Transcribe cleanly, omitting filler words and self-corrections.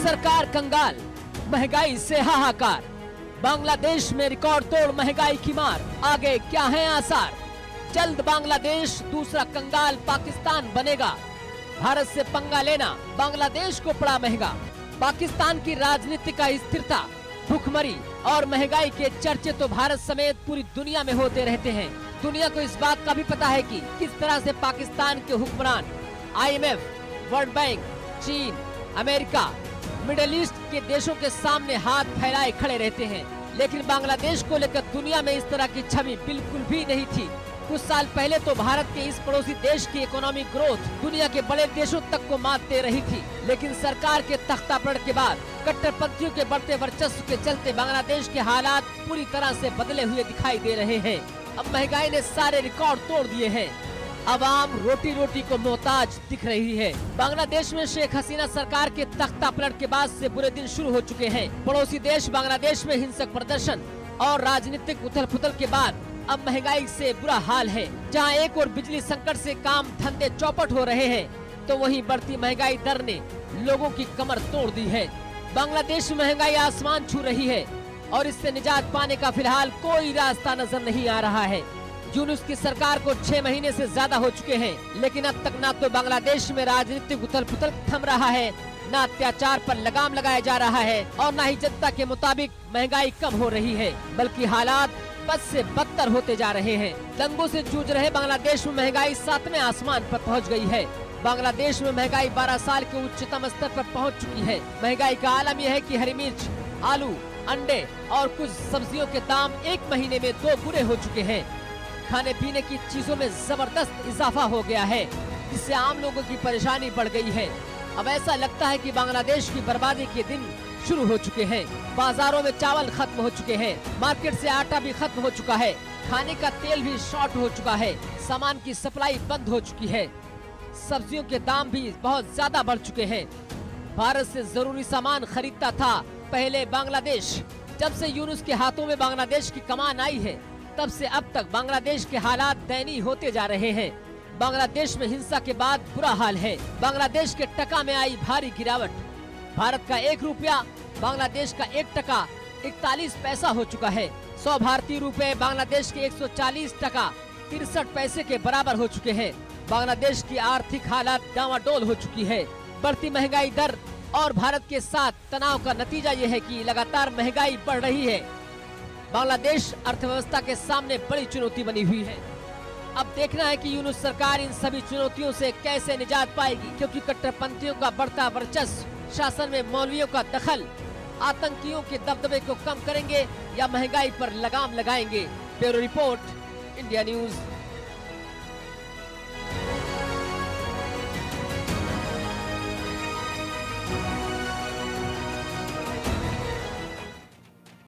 सरकार कंगाल, महंगाई से हाहाकार। बांग्लादेश में रिकॉर्ड तोड़ महंगाई की मार, आगे क्या है आसार। जल्द बांग्लादेश दूसरा कंगाल पाकिस्तान बनेगा। भारत से पंगा लेना बांग्लादेश को पड़ा महंगा। पाकिस्तान की राजनीतिक अस्थिरता, भूखमरी और महंगाई के चर्चे तो भारत समेत पूरी दुनिया में होते रहते हैं। दुनिया को इस बात का भी पता है कि किस तरह से पाकिस्तान के हुक्मरान IMF, वर्ल्ड बैंक, चीन, अमेरिका, मिडिल ईस्ट के देशों के सामने हाथ फैलाए खड़े रहते हैं। लेकिन बांग्लादेश को लेकर दुनिया में इस तरह की छवि बिल्कुल भी नहीं थी। कुछ साल पहले तो भारत के इस पड़ोसी देश की इकोनॉमिक ग्रोथ दुनिया के बड़े देशों तक को मात दे रही थी। लेकिन सरकार के तख्तापलट के बाद कट्टरपंथियों के बढ़ते वर्चस्व के चलते बांग्लादेश के हालात पूरी तरह से बदले हुए दिखाई दे रहे हैं। अब महंगाई ने सारे रिकॉर्ड तोड़ दिए हैं। अवाम रोटी रोटी को मोहताज दिख रही है। बांग्लादेश में शेख हसीना सरकार के तख्तापलट के बाद से बुरे दिन शुरू हो चुके हैं। पड़ोसी देश बांग्लादेश में हिंसक प्रदर्शन और राजनीतिक उथल पुथल के बाद अब महंगाई से बुरा हाल है। जहां एक और बिजली संकट से काम धंधे चौपट हो रहे हैं, तो वहीं बढ़ती महंगाई दर ने लोगों की कमर तोड़ दी है। बांग्लादेश में महंगाई आसमान छू रही है और इससे निजात पाने का फिलहाल कोई रास्ता नजर नहीं आ रहा है। यूनुस की सरकार को 6 महीने से ज्यादा हो चुके हैं, लेकिन अब तक ना तो बांग्लादेश में राजनीतिक उथल पुथल थम रहा है, न अत्याचार पर लगाम लगाया जा रहा है और न ही जनता के मुताबिक महंगाई कम हो रही है, बल्कि हालात बद से बदतर होते जा रहे हैं। दंगों से जूझ रहे बांग्लादेश में महंगाई 7वें आसमान पर पहुंच गई है। बांग्लादेश में महंगाई 12 साल के उच्चतम स्तर पर पहुंच चुकी है। महंगाई का आलम यह है कि हरी मिर्च, आलू, अंडे और कुछ सब्जियों के दाम 1 महीने में 2 गुने हो चुके हैं। खाने पीने की चीजों में जबरदस्त इजाफा हो गया है, जिससे आम लोगों की परेशानी बढ़ गई है। अब ऐसा लगता है कि बांग्लादेश की बर्बादी के दिन शुरू हो चुके हैं। बाजारों में चावल खत्म हो चुके हैं, मार्केट से आटा भी खत्म हो चुका है, खाने का तेल भी शॉर्ट हो चुका है, सामान की सप्लाई बंद हो चुकी है, सब्जियों के दाम भी बहुत ज्यादा बढ़ चुके हैं। भारत से जरूरी सामान खरीदता था पहले बांग्लादेश। जब से यूनुस के हाथों में बांग्लादेश की कमान आई है, तब से अब तक बांग्लादेश के हालात दयनीय होते जा रहे हैं। बांग्लादेश में हिंसा के बाद बुरा हाल है। बांग्लादेश के टका में आई भारी गिरावट। भारत का 1 रुपया बांग्लादेश का 1 टका 41 पैसा हो चुका है। 100 भारतीय रुपए बांग्लादेश के 140 टका 63 पैसे के बराबर हो चुके हैं। बांग्लादेश की आर्थिक हालत डामाडोल हो चुकी है। बढ़ती महंगाई दर और भारत के साथ तनाव का नतीजा ये है कि लगातार महंगाई बढ़ रही है। बांग्लादेश अर्थव्यवस्था के सामने बड़ी चुनौती बनी हुई है। अब देखना है कि यूनुस सरकार इन सभी चुनौतियों से कैसे निजात पाएगी, क्योंकि कट्टरपंथियों का बढ़ता वर्चस्व, शासन में मौलवियों का दखल आतंकियों के दबदबे को कम करेंगे या महंगाई पर लगाम लगाएंगे। Bureau report, India news.